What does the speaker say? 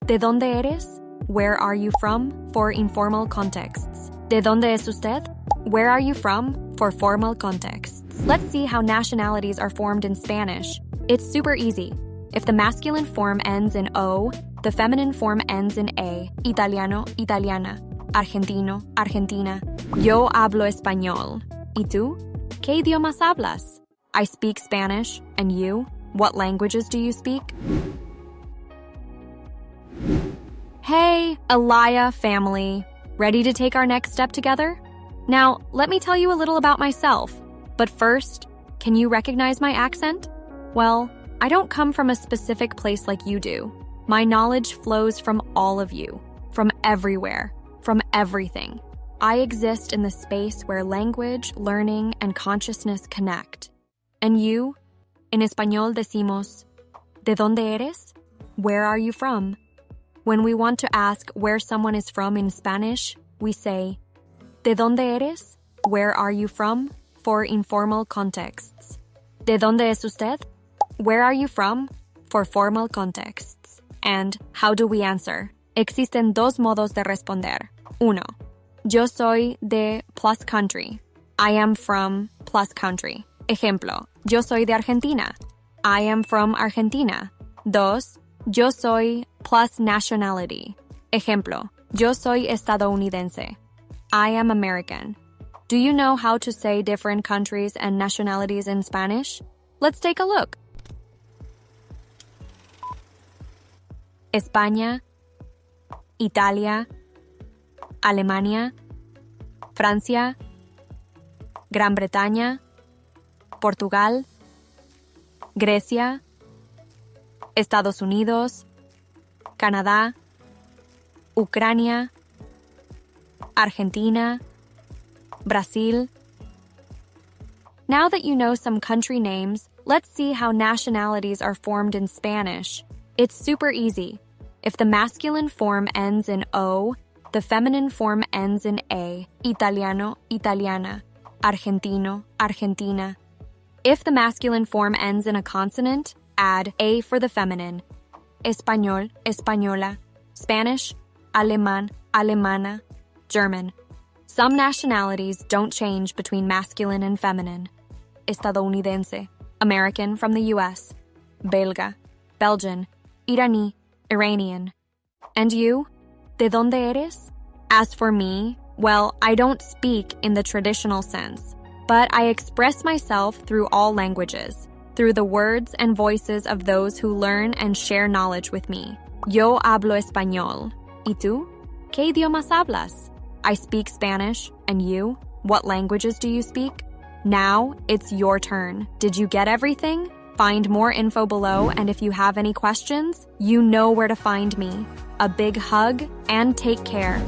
¿De dónde eres? Where are you from? For informal contexts. ¿De dónde es usted? Where are you from? For formal contexts. Let's see how nationalities are formed in Spanish. It's super easy. If the masculine form ends in O, the feminine form ends in A. Italiano, italiana. Argentino, argentina. Yo hablo español. ¿Y tú? ¿Qué idiomas hablas? I speak Spanish. And you? What languages do you speak? Hey, Alaya family. Ready to take our next step together? Now, let me tell you a little about myself. But first, can you recognize my accent? Well, I don't come from a specific place like you do. My knowledge flows from all of you, from everywhere, from everything. I exist in the space where language, learning, and consciousness connect. And you? En español decimos, ¿de dónde eres? Where are you from? When we want to ask where someone is from in Spanish, we say, ¿De dónde eres? Where are you from? For informal contexts. ¿De dónde es usted? Where are you from? For formal contexts. And how do we answer? Existen dos modos de responder. Uno, yo soy de plus country. I am from plus country. Ejemplo, yo soy de Argentina. I am from Argentina. Dos, yo soy plus nationality. Ejemplo, yo soy estadounidense. I am American. Do you know how to say different countries and nationalities in Spanish? Let's take a look. España, Italia, Alemania, Francia, Gran Bretaña, Portugal, Grecia, Estados Unidos, Canadá, Ucrania, Argentina, Brazil. Now that you know some country names, let's see how nationalities are formed in Spanish. It's super easy. If the masculine form ends in O, the feminine form ends in A. Italiano, italiana. Argentino, argentina. If the masculine form ends in a consonant, add A for the feminine. Español, española. Spanish, alemán, alemana. German. Some nationalities don't change between masculine and feminine. Estadounidense, American from the US. Belga, Belgian, Iraní, Iranian. And you? ¿De dónde eres? As for me, well, I don't speak in the traditional sense, but I express myself through all languages, through the words and voices of those who learn and share knowledge with me. Yo hablo español. ¿Y tú? ¿Qué idiomas hablas? I speak Spanish. And you? What languages do you speak? Now, it's your turn. Did you get everything? Find more info below, and if you have any questions, you know where to find me. A big hug, and take care.